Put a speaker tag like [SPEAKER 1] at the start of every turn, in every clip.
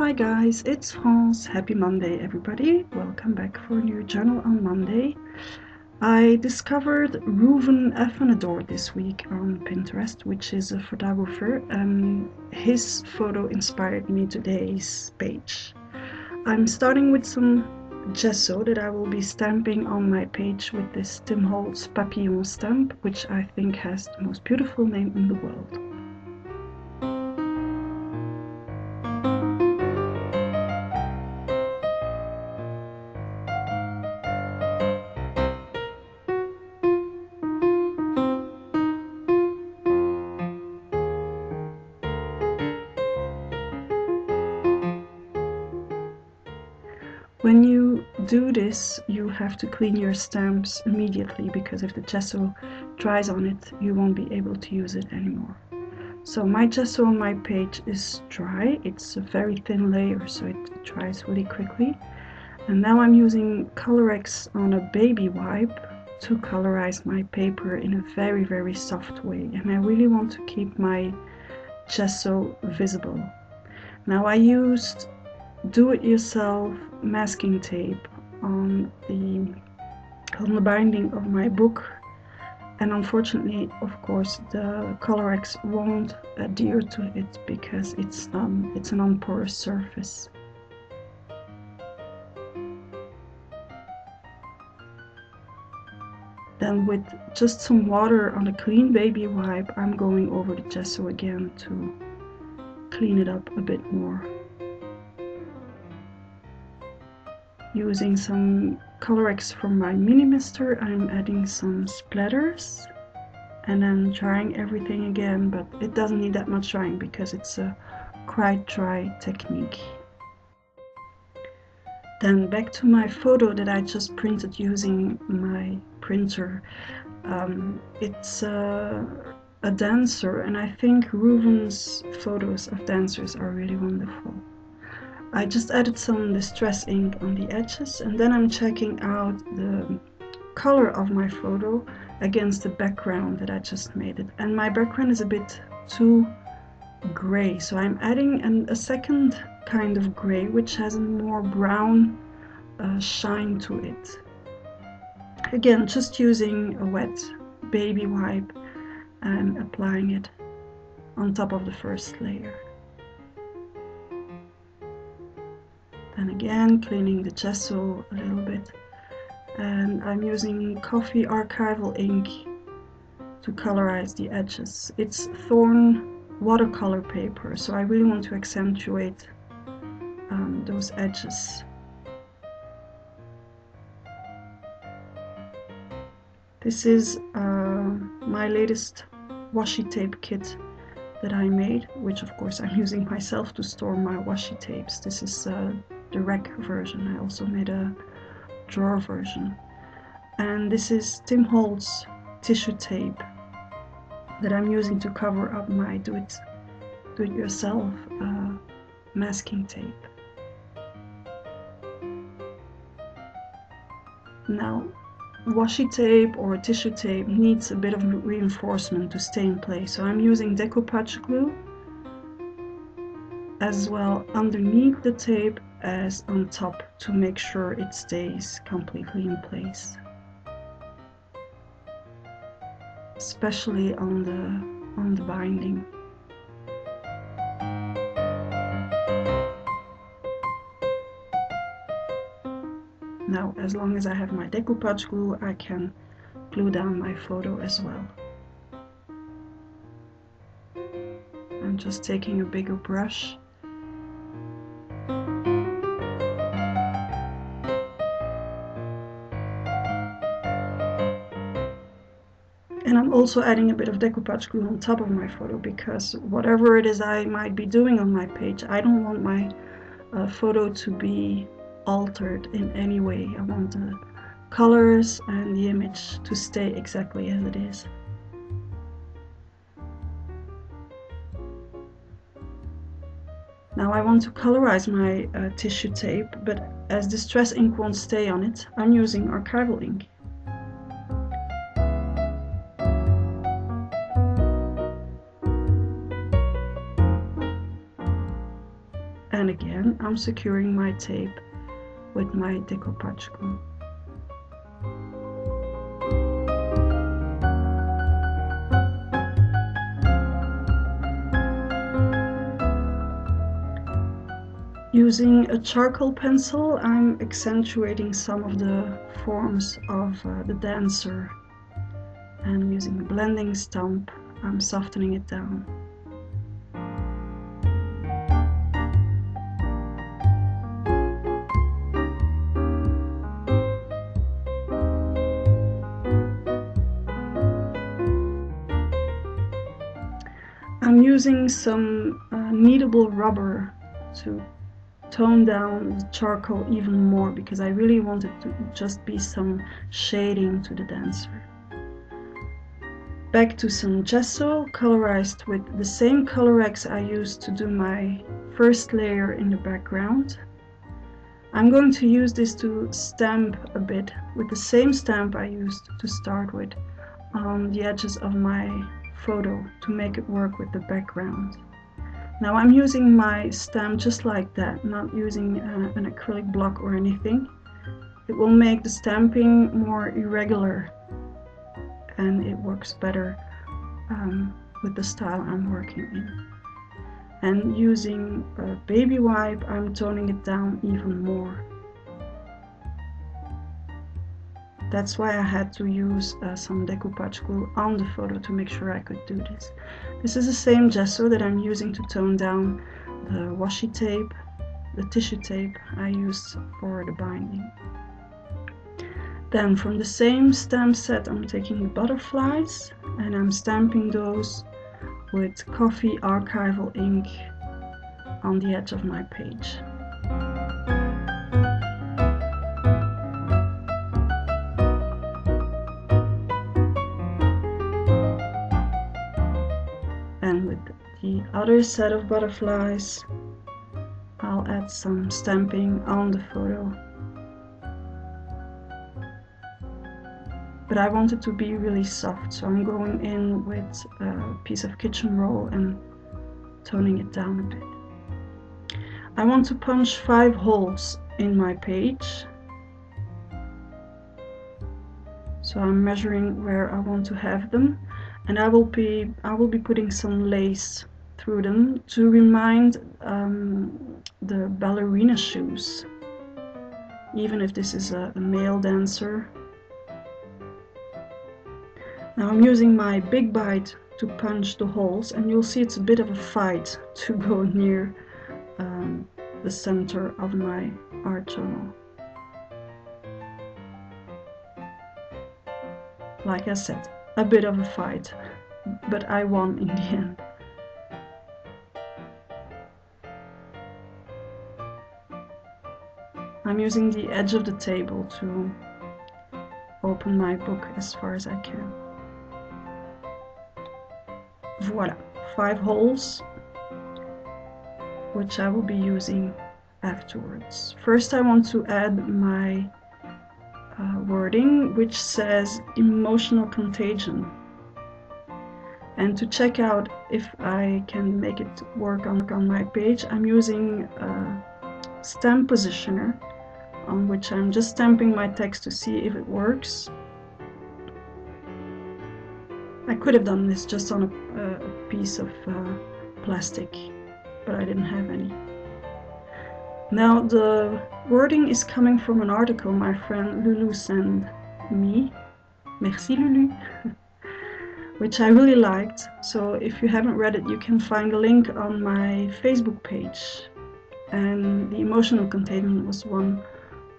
[SPEAKER 1] Hi guys, it's France. Happy Monday everybody. Welcome back for a new journal on Monday. I discovered Reuven Evenador this week on Pinterest, which is a photographer, and his photo inspired me today's page. I'm starting with some gesso that I will be stamping on my page with this Tim Holtz Papillon stamp, which I think has the most beautiful name in the world. When you do this, you have to clean your stamps immediately, because if the gesso dries on it, you won't be able to use it anymore. So my gesso on my page is dry. It's a very thin layer, so it dries really quickly. And now I'm using Colorex on a baby wipe to colorize my paper in a very, very soft way. And I really want to keep my gesso visible. Now I used do-it-yourself masking tape on the binding of my book, and unfortunately, of course, the Colorex won't adhere to it because it's a non-porous surface. Then with just some water on a clean baby wipe, I'm going over the gesso again to clean it up a bit more. Using some Colorex from my mini mister, I'm adding some splatters and then drying everything again, but it doesn't need that much drying because it's a quite dry technique. Then back to my photo that I just printed using my printer. It's a dancer, and I think Reuven's photos of dancers are really wonderful. I just added some distress ink on the edges, and then I'm checking out the color of my photo against the background that I just made it. And my background is a bit too gray, so I'm adding a second kind of gray, which has a more brown shine to it. Again, just using a wet baby wipe and applying it on top of the first layer. And again, cleaning the gesso a little bit. And I'm using coffee archival ink to colorize the edges. It's Thorn watercolor paper, so I really want to accentuate those edges. This is my latest washi tape kit that I made, which of course I'm using myself to store my washi tapes. This is the rack version. I also made a drawer version. And this is Tim Holtz tissue tape that I'm using to cover up my do-it-yourself masking tape. Now, washi tape or tissue tape needs a bit of reinforcement to stay in place, so I'm using decoupage glue as well underneath the tape as on top to make sure it stays completely in place, especially on the binding. Now, as long as I have my decoupage glue, I can glue down my photo as well. I'm just taking a bigger brush . And I'm also adding a bit of decoupage glue on top of my photo, because whatever it is I might be doing on my page, I don't want my photo to be altered in any way. I want the colors and the image to stay exactly as it is. Now I want to colorize my tissue tape, but as distress ink won't stay on it, I'm using archival ink. and again I'm securing my tape with my decoupage glue. Using a charcoal pencil, I'm accentuating some of the forms of the dancer, and using a blending stump, I'm softening it down. I'm using some kneadable rubber to tone down the charcoal even more, because I really want it to just be some shading to the dancer. Back to some gesso, colorized with the same Colorex I used to do my first layer in the background. I'm going to use this to stamp a bit with the same stamp I used to start with on the edges of my photo to make it work with the background. Now I'm using my stamp just like that, not using an acrylic block or anything. It will make the stamping more irregular and it works better with the style I'm working in. And using a baby wipe, I'm toning it down even more. That's why I had to use some decoupage glue on the photo to make sure I could do this. This is the same gesso that I'm using to tone down the washi tape, the tissue tape I used for the binding. Then from the same stamp set, I'm taking the butterflies and I'm stamping those with coffee archival ink on the edge of my page. And with the other set of butterflies, I'll add some stamping on the photo. But I want it to be really soft, so I'm going in with a piece of kitchen roll and toning it down a bit. I want to punch 5 holes in my page. So I'm measuring where I want to have them, and I will be putting some lace through them to remind the ballerina shoes, even if this is a male dancer. Now I'm using my big bite to punch the holes, and you'll see it's a bit of a fight to go near the center of my art journal. Like I said, a bit of a fight, but I won in the end. I'm using the edge of the table to open my book as far as I can. Voila, 5 holes, which I will be using afterwards. First I want to add my wording, which says emotional contagion. And to check out if I can make it work on my page, I'm using a stamp positioner on which I'm just stamping my text to see if it works. I could have done this just on a piece of plastic, but I didn't have any. Now the wording is coming from an article my friend Lulu sent me. Merci Lulu. Which I really liked. So if you haven't read it, you can find a link on my Facebook page. And the emotional contagion was one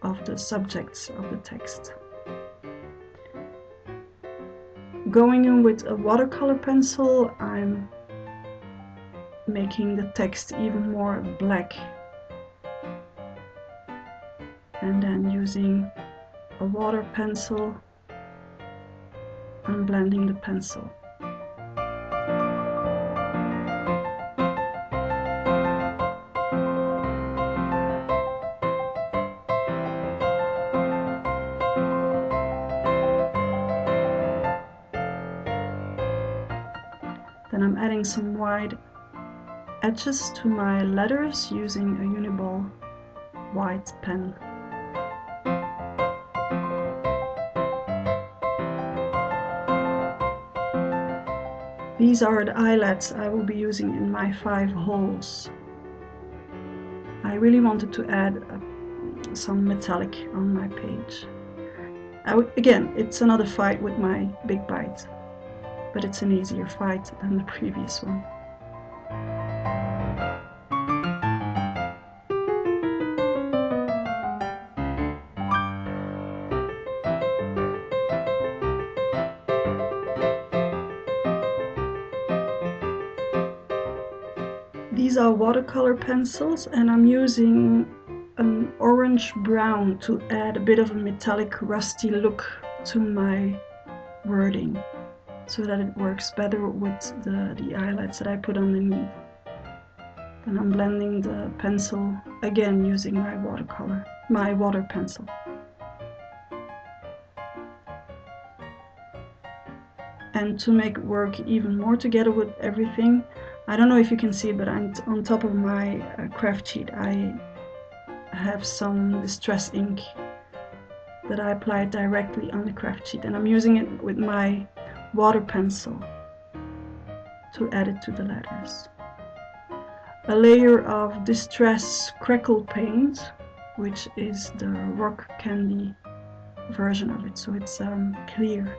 [SPEAKER 1] of the subjects of the text. Going in with a watercolor pencil, I'm making the text even more black. And then using a water pencil, I'm blending the pencil. Then I'm adding some white edges to my letters using a Uniball white pen. These are the eyelets I will be using in my 5 holes. I really wanted to add some metallic on my page. Again, it's another fight with my big bite, but it's an easier fight than the previous one. These are watercolor pencils, and I'm using an orange brown to add a bit of a metallic rusty look to my wording, so that it works better with the eyelets that I put underneath. Then I'm blending the pencil again using my water pencil. And to make it work even more together with everything, I don't know if you can see, but on top of my craft sheet I have some distress ink that I applied directly on the craft sheet, and I'm using it with my water pencil to add it to the letters. A layer of Distress Crackle paint, which is the rock candy version of it, so it's clear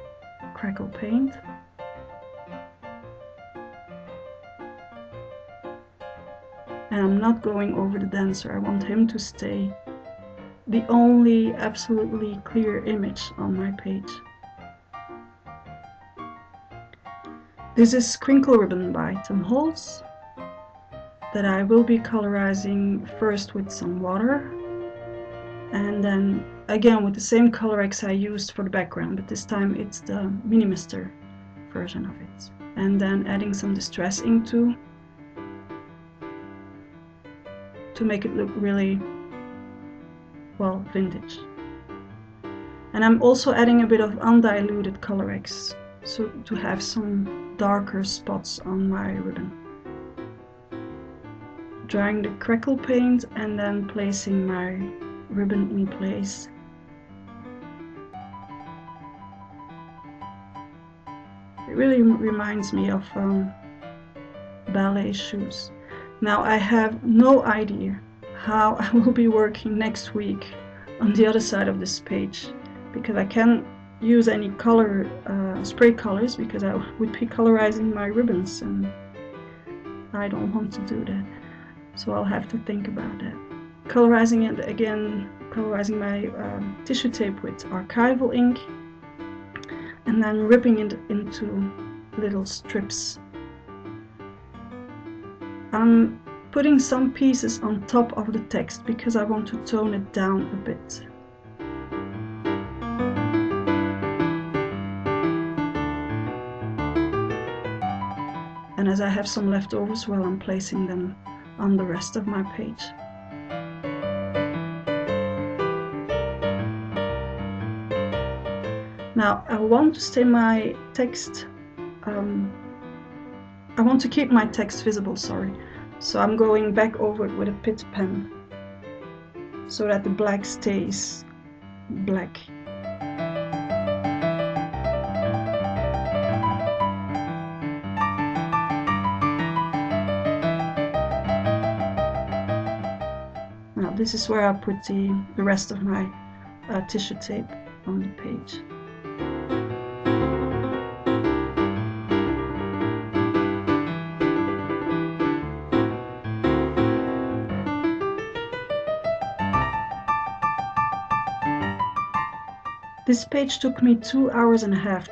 [SPEAKER 1] crackle paint. And I'm not going over the dancer. I want him to stay the only absolutely clear image on my page. This is Crinkle Ribbon by Tom Holtz that I will be colorizing first with some water, and then again with the same Colorex I used for the background, but this time it's the Minimaster version of it. And then adding some distress ink too, to make it look really, well, vintage. And I'm also adding a bit of undiluted Colorex, so to have some darker spots on my ribbon. Drying the crackle paint and then placing my ribbon in place. It really reminds me of ballet shoes. Now I have no idea how I will be working next week on the other side of this page, because I can't use any color, spray colors, because I would be colorizing my ribbons and I don't want to do that. So I'll have to think about that. Colorizing it again, colorizing my tissue tape with archival ink, and then ripping it into little strips. I'm putting some pieces on top of the text because I want to tone it down a bit. And as I have some leftovers, well, I'm placing them on the rest of my page. Now I want to stay my text, I want to keep my text visible, sorry. So I'm going back over it with a Pitt pen so that the black stays black. Now this is where I put the rest of my tissue tape on the page. This page took me 2.5 hours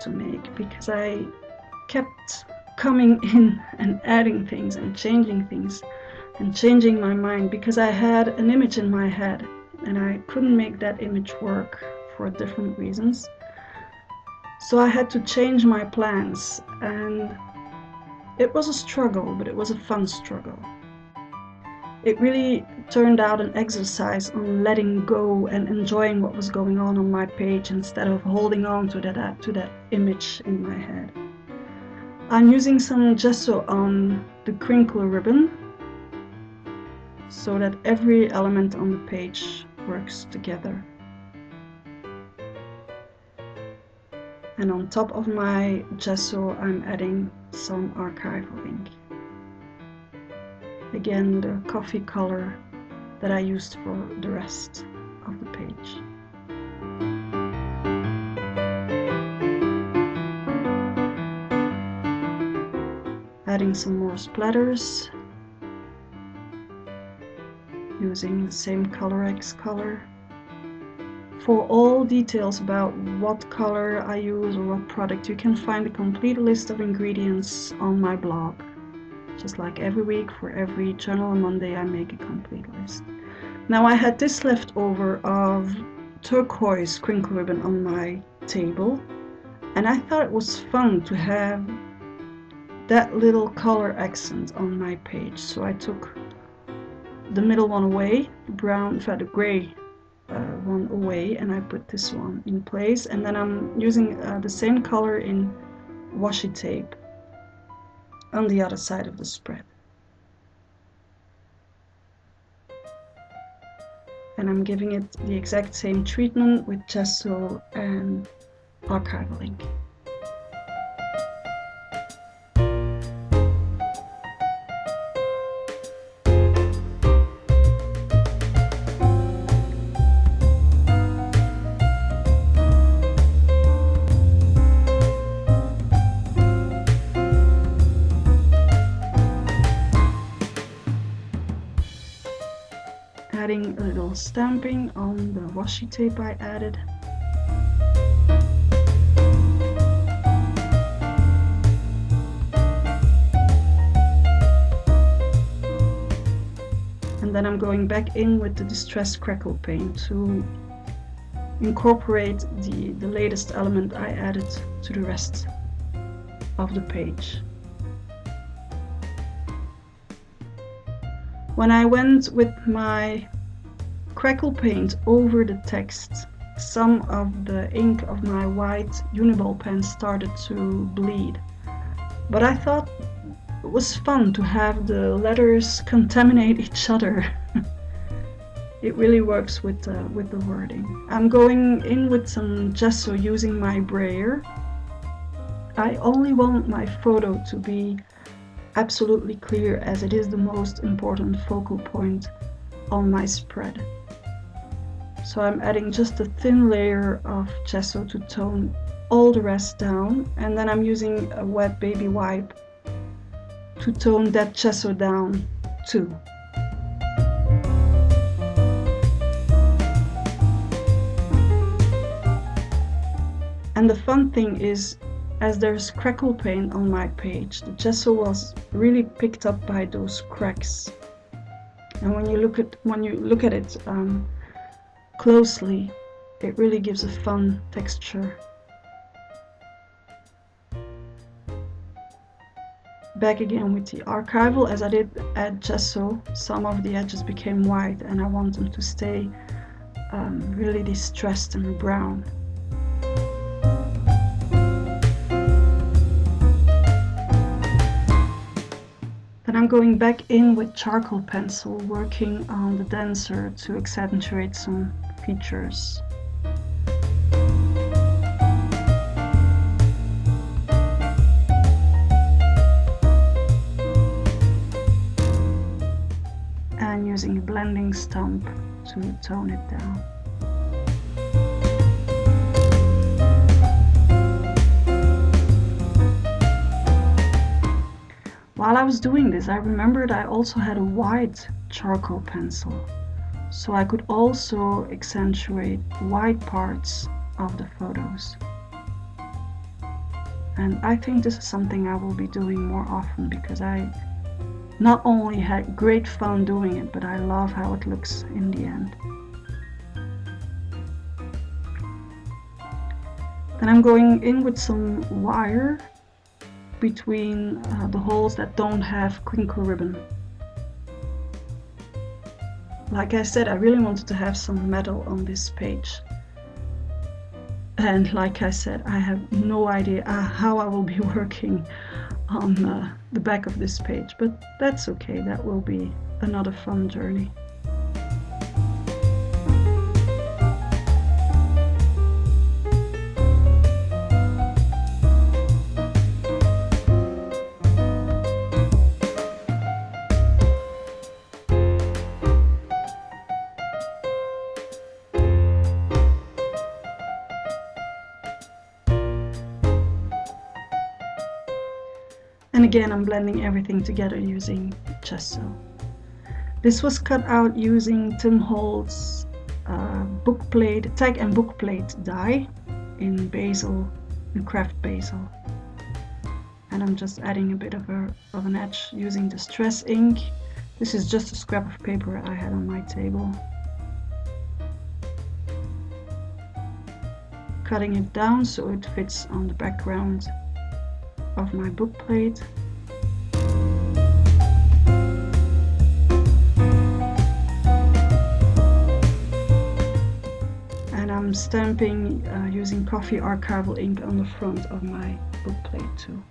[SPEAKER 1] to make because I kept coming in and adding things and changing my mind, because I had an image in my head and I couldn't make that image work for different reasons. So I had to change my plans, and it was a struggle, but it was a fun struggle. It really turned out an exercise on letting go and enjoying what was going on my page instead of holding on to that image in my head. I'm using some gesso on the crinkle ribbon so that every element on the page works together. And on top of my gesso, I'm adding some archival ink. Again, the coffee color that I used for the rest of the page. Adding some more splatters, using the same ColorX color. For all details about what color I use or what product, you can find a complete list of ingredients on my blog. Just like every week, for every journal on Monday, I make a complete list. Now I had this left over of turquoise crinkle ribbon on my table, and I thought it was fun to have that little color accent on my page. So I took the middle one away, the gray one away, and I put this one in place. And then I'm using the same color in washi tape on the other side of the spread. And I'm giving it the exact same treatment with gesso and archival ink. Adding a little stamping on the washi tape I added. And then I'm going back in with the Distress Crackle paint to incorporate the latest element I added to the rest of the page. When I went with my crackle paint over the text, some of the ink of my white Uniball pen started to bleed. But I thought it was fun to have the letters contaminate each other. It really works with the wording. I'm going in with some gesso using my brayer. I only want my photo to be absolutely clear, as it is the most important focal point on my spread. So I'm adding just a thin layer of gesso to tone all the rest down, and then I'm using a wet baby wipe to tone that gesso down too. And the fun thing is, as there's crackle paint on my page, the gesso was really picked up by those cracks. And when you look at it closely, it really gives a fun texture. Back again with the archival. As I did add gesso, some of the edges became white, and I want them to stay really distressed and brown. Then I'm going back in with charcoal pencil, working on the denser to accentuate some features. And using a blending stump to tone it down. While I was doing this, I remembered I also had a white charcoal pencil, so I could also accentuate white parts of the photos. And I think this is something I will be doing more often, because I not only had great fun doing it, but I love how it looks in the end. Then I'm going in with some wire between the holes that don't have crinkle ribbon. Like I said, I really wanted to have some metal on this page. And like I said, I have no idea how I will be working on the back of this page, but that's okay. That will be another fun journey. And again, I'm blending everything together using gesso. This was cut out using Tim Holtz tag and book plate die in basil and craft basil. And I'm just adding a bit of an edge using Distress ink. This is just a scrap of paper I had on my table. Cutting it down so it fits on the background of my book plate. And I'm stamping using coffee archival ink on the front of my book plate too.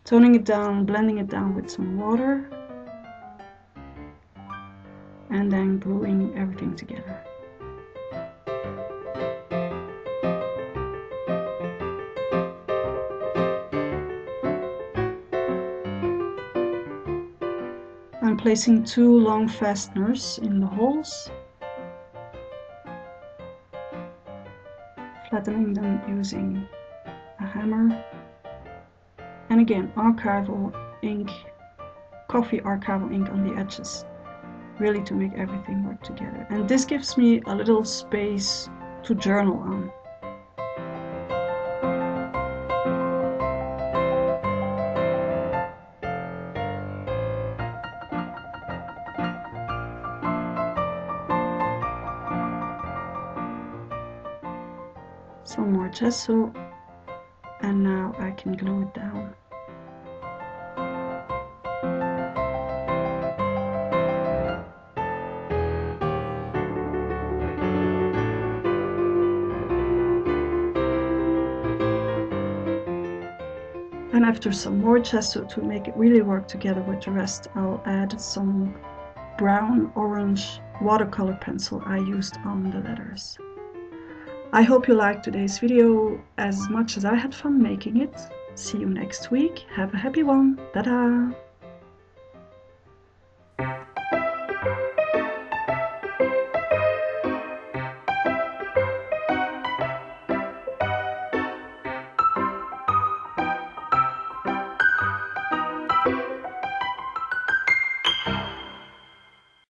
[SPEAKER 1] Toning it down, blending it down with some water, and then gluing everything together. I'm placing 2 long fasteners in the holes, flattening them using a hammer, and again archival ink, coffee archival ink on the edges, really to make everything work together. And this gives me a little space to journal on. Some more gesso, and now I can glue it down. And after some more gesso to make it really work together with the rest, I'll add some brown orange watercolor pencil I used on the letters. I hope you liked today's video as much as I had fun making it. See you next week. Have a happy one. Ta-da!